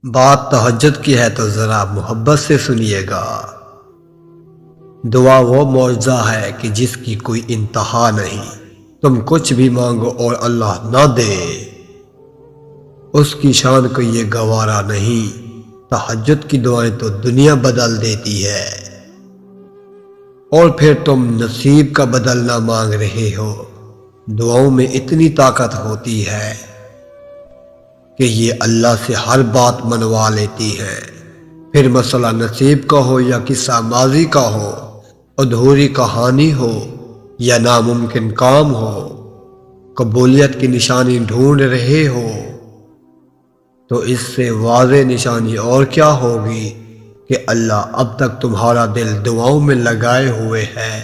بات تہجد کی ہے تو ذرا محبت سے سنیے گا۔ دعا وہ معجزہ ہے کہ جس کی کوئی انتہا نہیں۔ تم کچھ بھی مانگو اور اللہ نہ دے، اس کی شان کو یہ گوارا نہیں۔ تہجد کی دعائیں تو دنیا بدل دیتی ہے، اور پھر تم نصیب کا بدلنا مانگ رہے ہو۔ دعاؤں میں اتنی طاقت ہوتی ہے کہ یہ اللہ سے ہر بات منوا لیتی ہے، پھر مسئلہ نصیب کا ہو یا قصہ ماضی کا ہو، ادھوری کہانی ہو یا ناممکن کام ہو۔ قبولیت کی نشانی ڈھونڈ رہے ہو تو اس سے واضح نشانی اور کیا ہوگی کہ اللہ اب تک تمہارا دل دعاؤں میں لگائے ہوئے ہے۔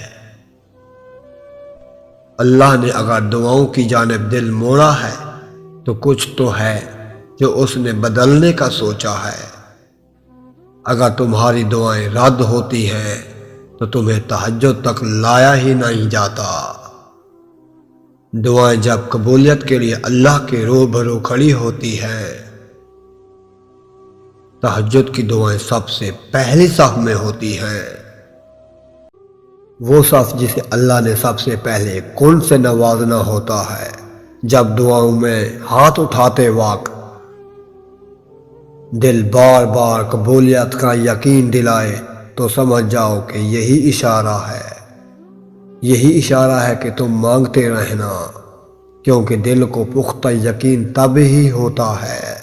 اللہ نے اگر دعاؤں کی جانب دل موڑا ہے تو کچھ تو ہے جو اس نے بدلنے کا سوچا ہے۔ اگر تمہاری دعائیں رد ہوتی ہیں تو تمہیں تہجد تک لایا ہی نہیں جاتا۔ دعائیں جب قبولیت کے لیے اللہ کے روبرو کھڑی ہوتی ہیں، تہجد کی دعائیں سب سے پہلی صف میں ہوتی ہیں۔ وہ صف جسے اللہ نے سب سے پہلے کن سے نوازنا ہوتا ہے۔ جب دعاؤں میں ہاتھ اٹھاتے وقت دل بار بار قبولیت کا یقین دلائے تو سمجھ جاؤ کہ یہی اشارہ ہے۔ یہی اشارہ ہے کہ تم مانگتے رہنا، کیونکہ دل کو پختہ یقین تب ہی ہوتا ہے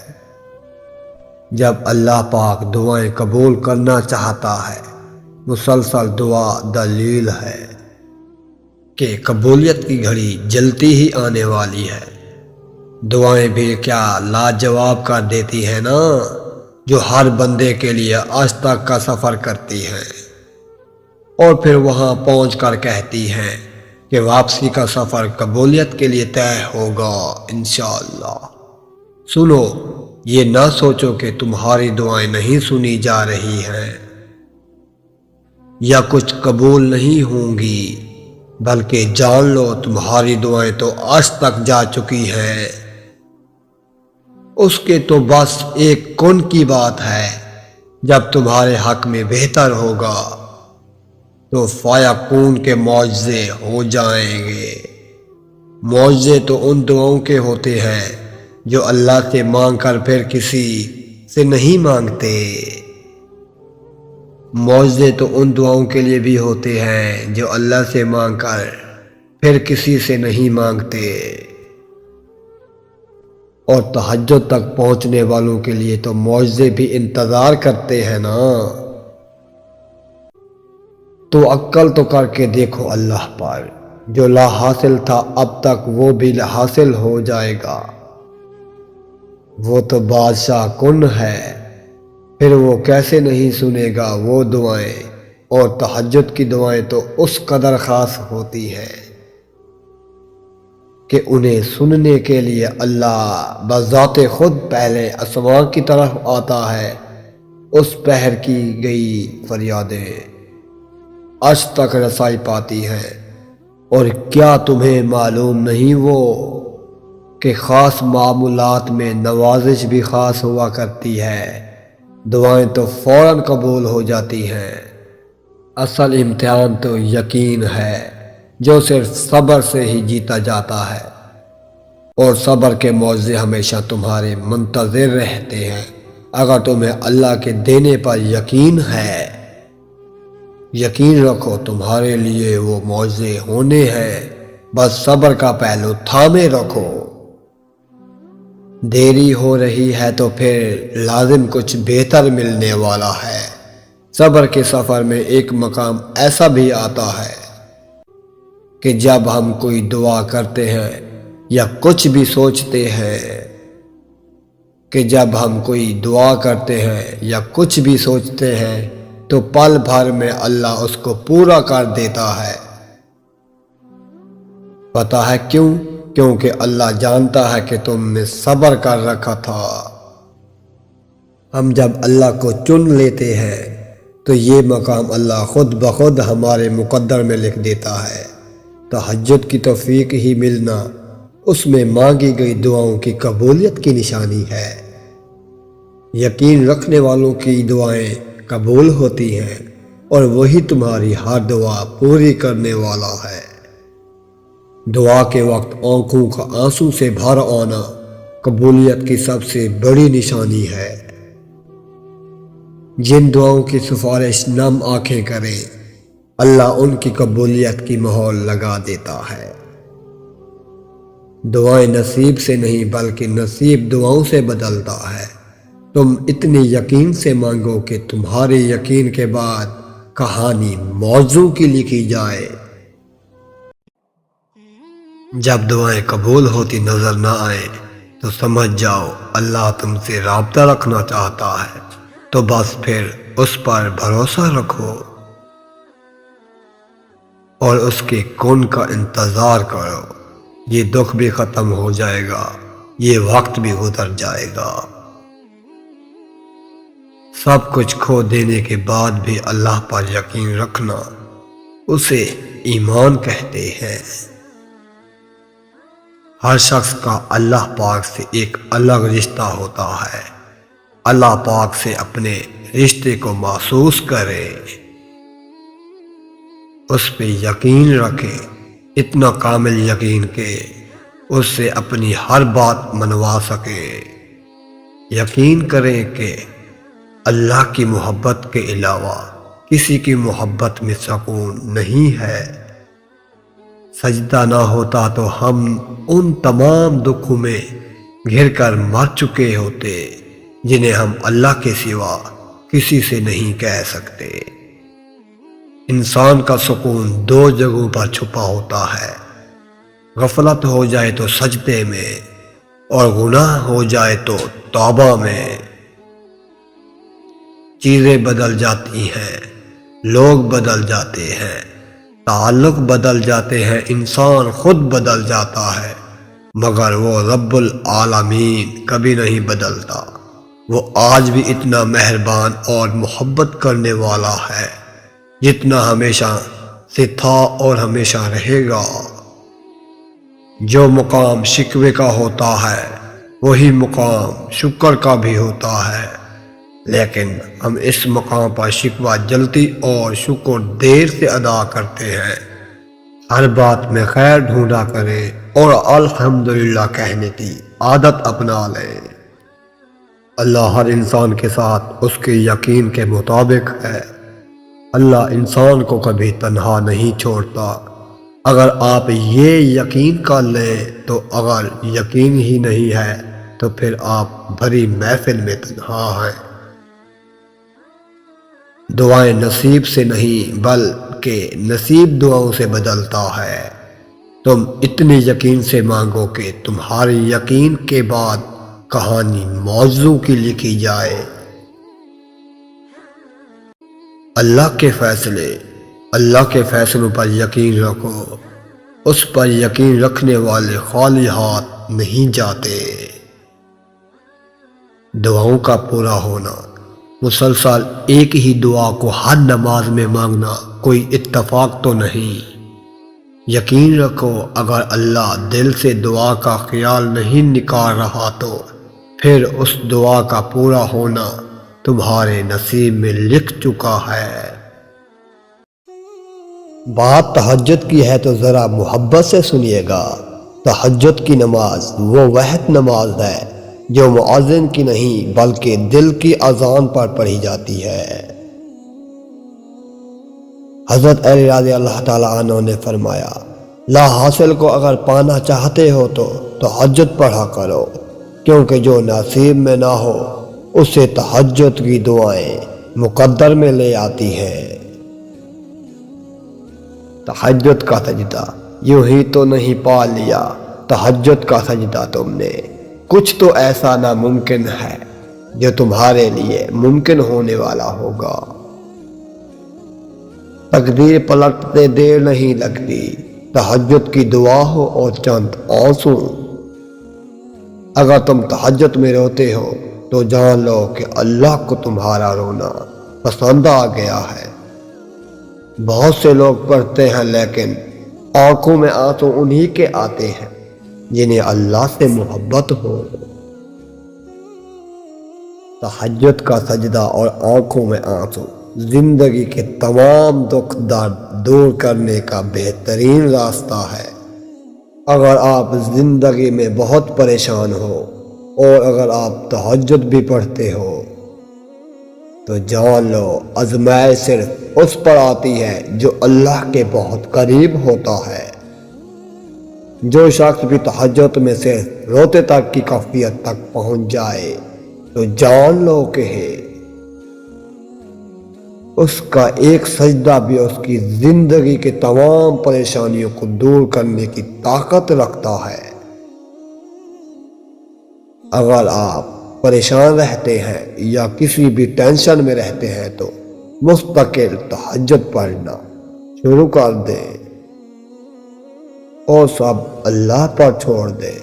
جب اللہ پاک دعائیں قبول کرنا چاہتا ہے۔ مسلسل دعا دلیل ہے کہ قبولیت کی گھڑی جلتی ہی آنے والی ہے۔ دعائیں بھی کیا لاجواب کر دیتی ہیں نا، جو ہر بندے کے لیے آج تک کا سفر کرتی ہیں اور پھر وہاں پہنچ کر کہتی ہیں کہ واپسی کا سفر قبولیت کے لیے طے ہوگا انشاءاللہ۔ سنو، یہ نہ سوچو کہ تمہاری دعائیں نہیں سنی جا رہی ہیں یا کچھ قبول نہیں ہوں گی، بلکہ جان لو تمہاری دعائیں تو آج تک جا چکی ہیں۔ اس کے تو بس ایک کن کی بات ہے، جب تمہارے حق میں بہتر ہوگا تو فیکون کے معجزے ہو جائیں گے۔ معجزے تو ان دعاؤں کے ہوتے ہیں جو اللہ سے مانگ کر پھر کسی سے نہیں مانگتے۔ معجزے تو ان دعاؤں کے لیے بھی ہوتے ہیں جو اللہ سے مانگ کر پھر کسی سے نہیں مانگتے، اور تہجد تک پہنچنے والوں کے لیے تو معجزے بھی انتظار کرتے ہیں نا۔ تو عقل تو کر کے دیکھو اللہ پر، جو لا حاصل تھا اب تک وہ بھی حاصل ہو جائے گا۔ وہ تو بادشاہ کن ہے، پھر وہ کیسے نہیں سنے گا وہ دعائیں۔ اور تہجد کی دعائیں تو اس قدر خاص ہوتی ہیں کہ انہیں سننے کے لیے اللہ بذات خود پہلے آسمان کی طرف آتا ہے۔ اس پہر کی گئی فریادیں آج تک رسائی پاتی ہیں۔ اور کیا تمہیں معلوم نہیں وہ کہ خاص معاملات میں نوازش بھی خاص ہوا کرتی ہے، دعائیں تو فوراً قبول ہو جاتی ہیں۔ اصل امتحان تو یقین ہے، جو صرف صبر سے ہی جیتا جاتا ہے، اور صبر کے معجزے ہمیشہ تمہارے منتظر رہتے ہیں۔ اگر تمہیں اللہ کے دینے پر یقین ہے، یقین رکھو تمہارے لیے وہ معجزے ہونے ہیں، بس صبر کا پہلو تھامے رکھو۔ دیری ہو رہی ہے تو پھر لازم کچھ بہتر ملنے والا ہے۔ صبر کے سفر میں ایک مقام ایسا بھی آتا ہے کہ جب ہم کوئی دعا کرتے ہیں یا کچھ بھی سوچتے ہیں تو پل بھر میں اللہ اس کو پورا کر دیتا ہے۔ پتہ ہے کیوں؟ کیونکہ اللہ جانتا ہے کہ تم نے صبر کر رکھا تھا۔ ہم جب اللہ کو چن لیتے ہیں تو یہ مقام اللہ خود بخود ہمارے مقدر میں لکھ دیتا ہے۔ تہجد کی توفیق ہی ملنا اس میں مانگی گئی دعاؤں کی قبولیت کی نشانی ہے۔ یقین رکھنے والوں کی دعائیں قبول ہوتی ہیں اور وہی تمہاری ہر دعا پوری کرنے والا ہے۔ دعا کے وقت آنکھوں کا آنسو سے بھر آنا قبولیت کی سب سے بڑی نشانی ہے۔ جن دعاؤں کی سفارش نم آنکھیں کریں، اللہ ان کی قبولیت کی مہر لگا دیتا ہے۔ دعائیں نصیب سے نہیں بلکہ نصیب دعاؤں سے بدلتا ہے۔ تم اتنی یقین سے مانگو کہ تمہارے یقین کے بعد کہانی موضوع کی لکھی جائے۔ جب دعائیں قبول ہوتی نظر نہ آئیں تو سمجھ جاؤ اللہ تم سے رابطہ رکھنا چاہتا ہے، تو بس پھر اس پر بھروسہ رکھو اور اس کے کن کا انتظار کرو۔ یہ دکھ بھی ختم ہو جائے گا، یہ وقت بھی گزر جائے گا۔ سب کچھ کھو دینے کے بعد بھی اللہ پر یقین رکھنا، اسے ایمان کہتے ہیں۔ ہر شخص کا اللہ پاک سے ایک الگ رشتہ ہوتا ہے۔ اللہ پاک سے اپنے رشتے کو محسوس کرے، اس پہ یقین رکھے، اتنا کامل یقین کہ اس سے اپنی ہر بات منوا سکے۔ یقین کریں کہ اللہ کی محبت کے علاوہ کسی کی محبت میں سکون نہیں ہے۔ سجدہ نہ ہوتا تو ہم ان تمام دکھوں میں گھر کر مر چکے ہوتے جنہیں ہم اللہ کے سوا کسی سے نہیں کہہ سکتے۔ انسان کا سکون دو جگہوں پر چھپا ہوتا ہے، غفلت ہو جائے تو سجدے میں اور گناہ ہو جائے تو توبہ میں۔ چیزیں بدل جاتی ہیں، لوگ بدل جاتے ہیں، تعلق بدل جاتے ہیں، انسان خود بدل جاتا ہے، مگر وہ رب العالمین کبھی نہیں بدلتا۔ وہ آج بھی اتنا مہربان اور محبت کرنے والا ہے جتنا ہمیشہ سے تھا اور ہمیشہ رہے گا۔ جو مقام شکوے کا ہوتا ہے وہی مقام شکر کا بھی ہوتا ہے، لیکن ہم اس مقام پر شکوہ جلدی اور شکر دیر سے ادا کرتے ہیں۔ ہر بات میں خیر ڈھونڈا کریں اور الحمدللہ کہنے کی عادت اپنا لیں۔ اللہ ہر انسان کے ساتھ اس کے یقین کے مطابق ہے۔ اللہ انسان کو کبھی تنہا نہیں چھوڑتا۔ اگر آپ یہ یقین کر لیں تو اگر یقین ہی نہیں ہے تو پھر آپ بھری محفل میں تنہا ہیں۔ دعائیں نصیب سے نہیں بلکہ نصیب دعاؤں سے بدلتا ہے۔ تم اتنی یقین سے مانگو کہ تمہارے یقین کے بعد کہانی موضوع کی لکھی جائے۔ اللہ کے فیصلوں پر یقین رکھو، اس پر یقین رکھنے والے خالی ہاتھ نہیں جاتے۔ دعاؤں کا پورا ہونا، مسلسل ایک ہی دعا کو ہر نماز میں مانگنا کوئی اتفاق تو نہیں۔ یقین رکھو اگر اللہ دل سے دعا کا خیال نہیں نکال رہا تو پھر اس دعا کا پورا ہونا تمہارے نصیب میں لکھ چکا ہے۔ بات تہجد کی ہے تو ذرا محبت سے سنیے گا۔ تہجد کی نماز وہ واحد نماز ہے جو مؤذن کی نہیں بلکہ دل کی اذان پر پڑھی جاتی ہے۔ حضرت علی رضی اللہ تعالیٰ عنہ نے فرمایا، لا حاصل کو اگر پانا چاہتے ہو تو تہجد پڑھا کرو، کیونکہ جو نصیب میں نہ ہو اسے تہجد کی دعائیں مقدر میں لے آتی ہیں۔ تہجد کا سجدہ یوں ہی تو نہیں پا لیا، تہجد کا سجدہ تم نے، کچھ تو ایسا ناممکن ہے جو تمہارے لیے ممکن ہونے والا ہوگا۔ تقدیر پلٹتے دیر نہیں لگتی، تہجد کی دعا ہو اور چند آنسو۔ اگر تم تہجد میں روتے ہو تو جان لو کہ اللہ کو تمہارا رونا پسند آ گیا ہے۔ بہت سے لوگ پڑھتے ہیں لیکن آنکھوں میں آنسو انہی کے آتے ہیں جنہیں اللہ سے محبت ہو۔ تہجد کا سجدہ اور آنکھوں میں آنسو زندگی کے تمام دکھ درد دور کرنے کا بہترین راستہ ہے۔ اگر آپ زندگی میں بہت پریشان ہو اور اگر آپ تہجد بھی پڑھتے ہو تو جان لو آزمائش صرف اس پر آتی ہے جو اللہ کے بہت قریب ہوتا ہے۔ جو شخص بھی تہجد میں صرف روتے تک کی کیفیت تک پہنچ جائے تو جان لو کہ اس کا ایک سجدہ بھی اس کی زندگی کے تمام پریشانیوں کو دور کرنے کی طاقت رکھتا ہے۔ اگر آپ پریشان رہتے ہیں یا کسی بھی ٹینشن میں رہتے ہیں تو مستقل تہجد پڑھنا شروع کر دیں اور سب اللہ پر چھوڑ دیں۔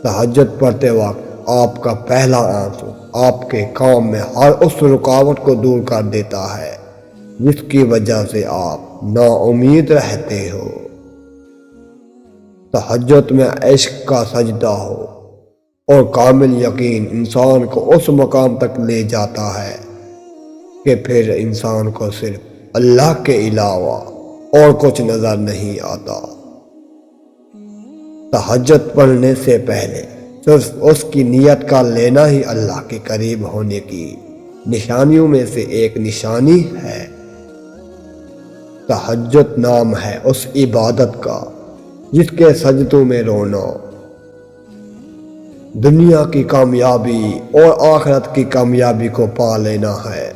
تہجد پڑھتے وقت آپ کا پہلا آنسو آپ کے کام میں ہر اس رکاوٹ کو دور کر دیتا ہے جس کی وجہ سے آپ نا امید رہتے ہو۔ تہجد میں عشق کا سجدہ ہو اور کامل یقین انسان کو اس مقام تک لے جاتا ہے کہ پھر انسان کو صرف اللہ کے علاوہ اور کچھ نظر نہیں آتا۔ تہجد پڑھنے سے پہلے صرف اس کی نیت کا لینا ہی اللہ کے قریب ہونے کی نشانیوں میں سے ایک نشانی ہے۔ تہجد نام ہے اس عبادت کا جس کے سجدوں میں رونا دنیا کی کامیابی اور آخرت کی کامیابی کو پا لینا ہے۔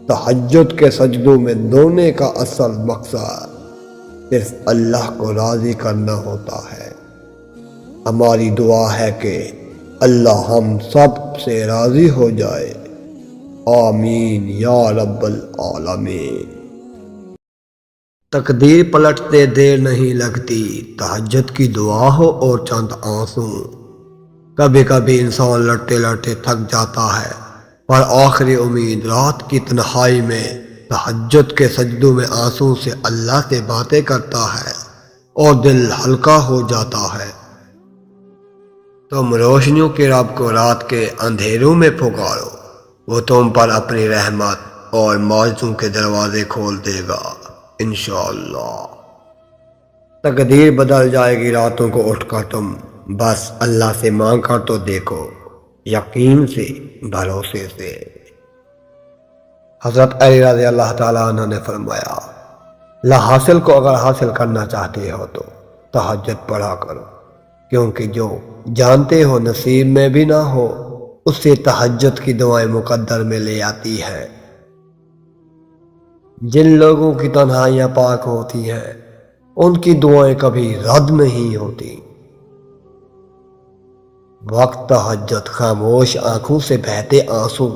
تہجد کے سجدوں میں رونے کا اصل مقصد صرف اللہ کو راضی کرنا ہوتا ہے۔ ہماری دعا ہے کہ اللہ ہم سب سے راضی ہو جائے، آمین یا رب العالمین۔ تقدیر پلٹتے دیر نہیں لگتی، تہجد کی دعا ہو اور چند آنسو۔ کبھی کبھی انسان لڑتے لڑتے تھک جاتا ہے پر آخری امید رات کی تنہائی میں تہجد کے سجدوں میں آنسو سے اللہ سے باتیں کرتا ہے اور دل ہلکا ہو جاتا ہے۔ تم روشنیوں کے رب کو رات کے اندھیروں میں پکارو، وہ تم پر اپنی رحمت اور معجزوں کے دروازے کھول دے گا انشاءاللہ۔ تقدیر بدل جائے گی راتوں کو اٹھ کر تم بس اللہ سے مانگ کر تو دیکھو، یقین سے، بھروسے سے۔ حضرت علی رضی اللہ تعالیٰ عنہ نے فرمایا، لا حاصل کو اگر حاصل کرنا چاہتے ہو تو تہجد پڑھا کرو، کیونکہ جو جانتے ہو نصیب میں بھی نہ ہو اس سے تہجد کی دعائیں مقدر میں لے آتی ہیں۔ جن لوگوں کی تنہائیاں پاک ہوتی ہیں ان کی دعائیں کبھی رد نہیں ہوتی۔ وقت تہجد خاموش آنکھوں سے بہتے آنسو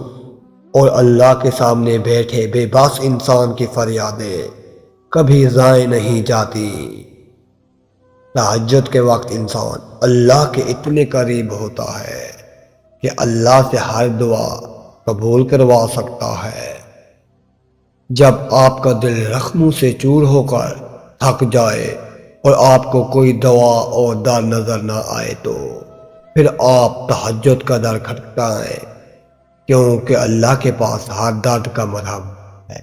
اور اللہ کے سامنے بیٹھے بے بس انسان کی فریادیں کبھی ضائع نہیں جاتی۔ تہجد کے وقت انسان اللہ کے اتنے قریب ہوتا ہے کہ اللہ سے ہر دعا قبول کروا سکتا ہے۔ جب آپ کا دل زخموں سے چور ہو کر تھک جائے اور آپ کو کوئی دوا اور در نظر نہ آئے تو پھر آپ تہجد کا در کھٹکھٹائیں، کیونکہ اللہ کے پاس ہر درد کا مرہم ہے۔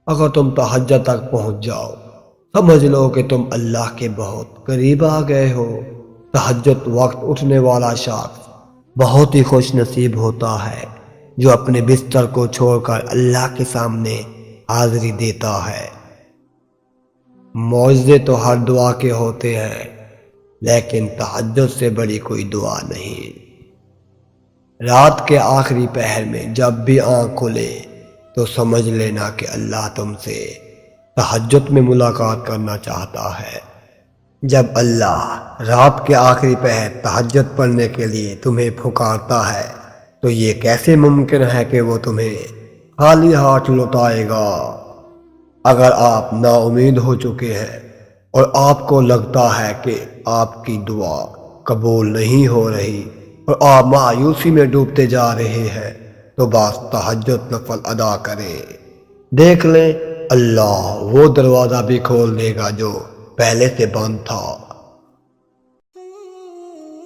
اگر تم تہجد تک پہنچ جاؤ سمجھ لو کہ تم اللہ کے بہت قریب آ گئے ہو۔ تہجد وقت اٹھنے والا شخص بہت ہی خوش نصیب ہوتا ہے جو اپنے بستر کو چھوڑ کر اللہ کے سامنے حاضری دیتا ہے۔ معجزے تو ہر دعا کے ہوتے ہیں لیکن تہجد سے بڑی کوئی دعا نہیں۔ رات کے آخری پہر میں جب بھی آنکھ کھلے تو سمجھ لینا کہ اللہ تم سے تہجد میں ملاقات کرنا چاہتا ہے۔ جب اللہ رات کے آخری پہر تہجد پڑھنے کے لیے تمہیں پکارتا ہے تو یہ کیسے ممکن ہے کہ وہ تمہیں خالی ہاتھ لوٹائے گا؟ اگر آپ نا امید ہو چکے ہیں اور آپ کو لگتا ہے کہ آپ کی دعا قبول نہیں ہو رہی اور آپ مایوسی میں ڈوبتے جا رہے ہیں تو بس تہجد نفل ادا کریں، دیکھ لیں اللہ وہ دروازہ بھی کھول دے گا جو پہلے سے بند تھا۔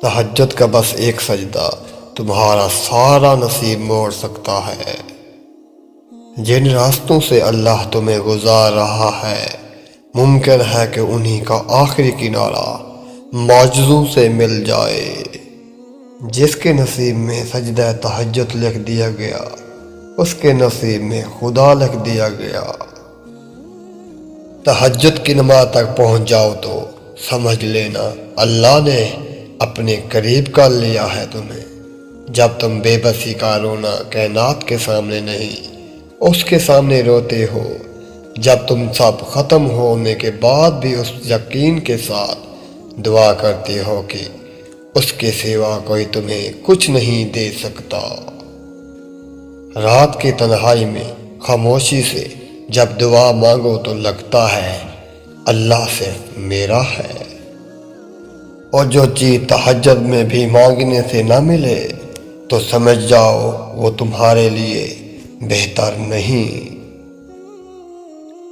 تہجد کا بس ایک سجدہ تمہارا سارا نصیب موڑ سکتا ہے۔ جن راستوں سے اللہ تمہیں گزار رہا ہے ممکن ہے کہ انہی کا آخری کنارہ معجزوں سے مل جائے۔ جس کے نصیب میں سجدہ تہجد لکھ دیا گیا اس کے نصیب میں خدا لکھ دیا گیا۔ تہجد کی نماز تک پہنچ جاؤ تو سمجھ لینا اللہ نے اپنے قریب کر لیا ہے تمہیں۔ جب تم بے بسی کا رونا کائنات کے سامنے نہیں اس کے سامنے روتے ہو، جب تم سب ختم ہونے کے بعد بھی اس یقین کے ساتھ دعا کرتے ہو کہ اس کے سوا کوئی تمہیں کچھ نہیں دے سکتا۔ رات کی تنہائی میں خاموشی سے جب دعا مانگو تو لگتا ہے اللہ صرف میرا ہے، اور جو چیز تہجد میں بھی مانگنے سے نہ ملے تو سمجھ جاؤ وہ تمہارے لیے بہتر نہیں۔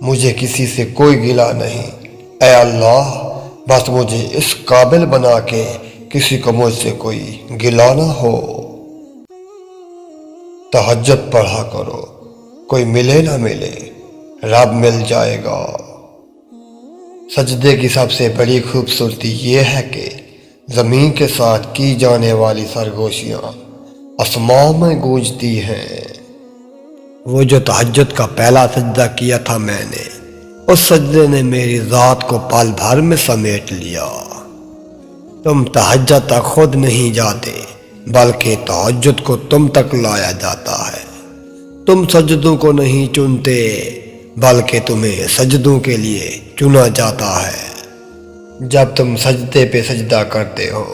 مجھے کسی سے کوئی گلہ نہیں، اے اللہ بس مجھے اس قابل بنا کے کسی کو مجھ سے کوئی گلہ نہ ہو۔ تہجد پڑھا کرو، کوئی ملے نہ ملے رب مل جائے گا۔ سجدے کی سب سے بڑی خوبصورتی یہ ہے کہ زمین کے ساتھ کی جانے والی سرگوشیاں آسمان میں گونجتی ہیں۔ وہ جو تہجد کا پہلا سجدہ کیا تھا میں نے، اس سجدے نے میری ذات کو پل بھر میں سمیٹ لیا۔ تم تہجد تک خود نہیں جاتے بلکہ تہجد کو تم تک لایا جاتا ہے۔ تم سجدوں کو نہیں چنتے بلکہ تمہیں سجدوں کے لیے چنا جاتا ہے۔ جب تم سجدے پہ سجدہ کرتے ہو،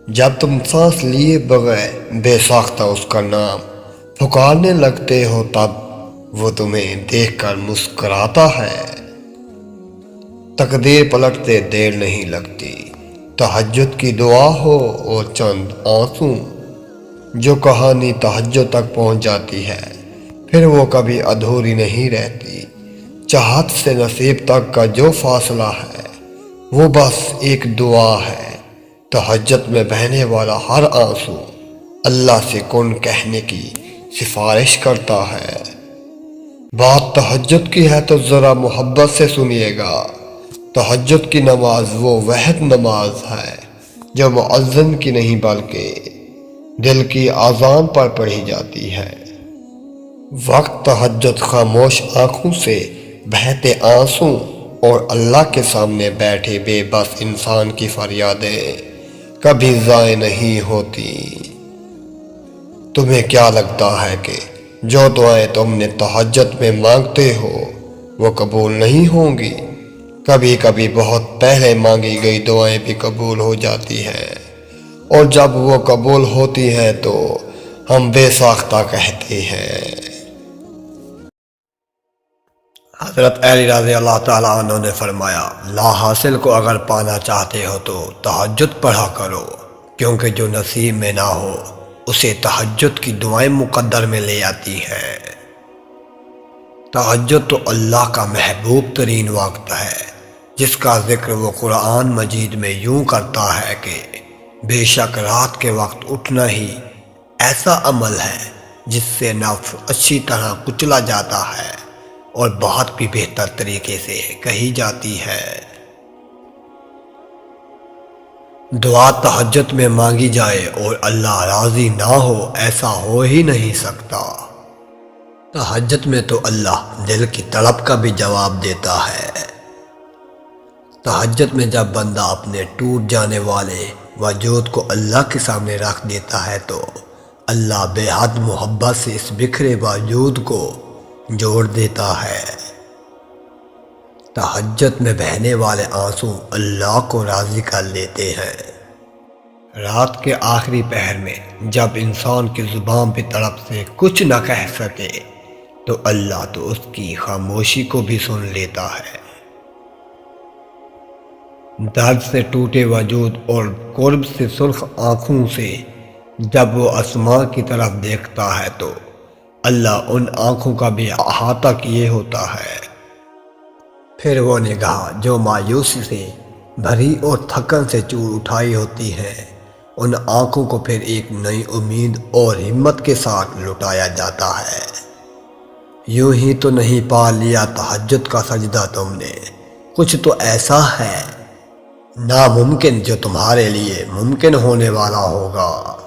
جب تم سانس لیے بغیر بے ساختہ اس کا نام پکارنے لگتے ہو، تب وہ تمہیں دیکھ کر مسکراتا ہے۔ تقدیر پلٹتے دیر نہیں لگتی۔ تہجد کی دعا ہو اور چند آنسو، جو کہانی تہجد تک پہنچ جاتی ہے پھر وہ کبھی ادھوری نہیں رہتی۔ چاہت سے نصیب تک کا جو فاصلہ ہے وہ بس ایک دعا ہے۔ تہجد میں بہنے والا ہر آنسو اللہ سے کن کہنے کی سفارش کرتا ہے۔ بات تہجد کی ہے تو ذرا محبت سے سنیے گا۔ تہجد کی نماز وہ واحد نماز ہے جو مؤذن کی نہیں بلکہ دل کی اذان پر پڑھی جاتی ہے۔ وقت تہجد خاموش آنکھوں سے بہتے آنسو اور اللہ کے سامنے بیٹھے بے بس انسان کی فریادیں کبھی ضائع نہیں ہوتی۔ تمہیں کیا لگتا ہے کہ جو دعائیں تم نے تہجد میں مانگتے ہو وہ قبول نہیں ہوں گی؟ کبھی کبھی بہت پہلے مانگی گئی دعائیں بھی قبول ہو جاتی ہیں، اور جب وہ قبول ہوتی ہیں تو ہم بے ساختہ کہتے ہیں۔ حضرت علی رضی اللہ تعالیٰ عنہ نے فرمایا، لا حاصل کو اگر پانا چاہتے ہو تو تہجد پڑھا کرو، کیونکہ جو نصیب میں نہ ہو اسے تہجد کی دعائیں مقدر میں لے آتی ہیں۔ تہجد تو اللہ کا محبوب ترین وقت ہے، جس کا ذکر وہ قرآن مجید میں یوں کرتا ہے کہ بے شک رات کے وقت اٹھنا ہی ایسا عمل ہے جس سے نفس اچھی طرح کچلا جاتا ہے اور بہت بھی بہتر طریقے سے کہی جاتی ہے۔ دعا تہجد میں مانگی جائے اور اللہ راضی نہ ہو ایسا ہو ہی نہیں سکتا۔ تہجد میں تو اللہ دل کی طلب کا بھی جواب دیتا ہے۔ تہجد میں جب بندہ اپنے ٹوٹ جانے والے وجود کو اللہ کے سامنے رکھ دیتا ہے تو اللہ بے حد محبت سے اس بکھرے وجود کو جوڑ دیتا ہے۔ تہجد میں بہنے والے آنسو اللہ کو راضی کر لیتے ہیں۔ رات کے آخری پہر میں جب انسان کی زبان پہ طرف سے کچھ نہ کہہ سکے تو اللہ تو اس کی خاموشی کو بھی سن لیتا ہے۔ درد سے ٹوٹے وجود اور قرب سے سرخ آنکھوں سے جب وہ آسمان کی طرف دیکھتا ہے تو اللہ ان آنکھوں کا بھی احاطہ کیے ہوتا ہے۔ پھر وہ نگاہ جو مایوسی سے بھری اور تھکن سے چور اٹھائی ہوتی ہے ان آنکھوں کو پھر ایک نئی امید اور ہمت کے ساتھ لٹایا جاتا ہے۔ یوں ہی تو نہیں پا لیا تہجد کا سجدہ تم نے، کچھ تو ایسا ہے ناممکن جو تمہارے لیے ممکن ہونے والا ہوگا۔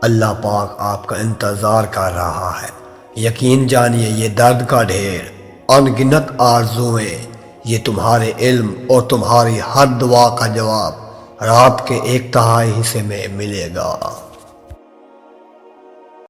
اللہ پاک آپ کا انتظار کر رہا ہے۔ یقین جانیے یہ درد کا ڈھیر، ان گنت آرزوئیں، یہ تمہارے علم اور تمہاری ہر دعا کا جواب رات کے 1/3 حصے میں ملے گا۔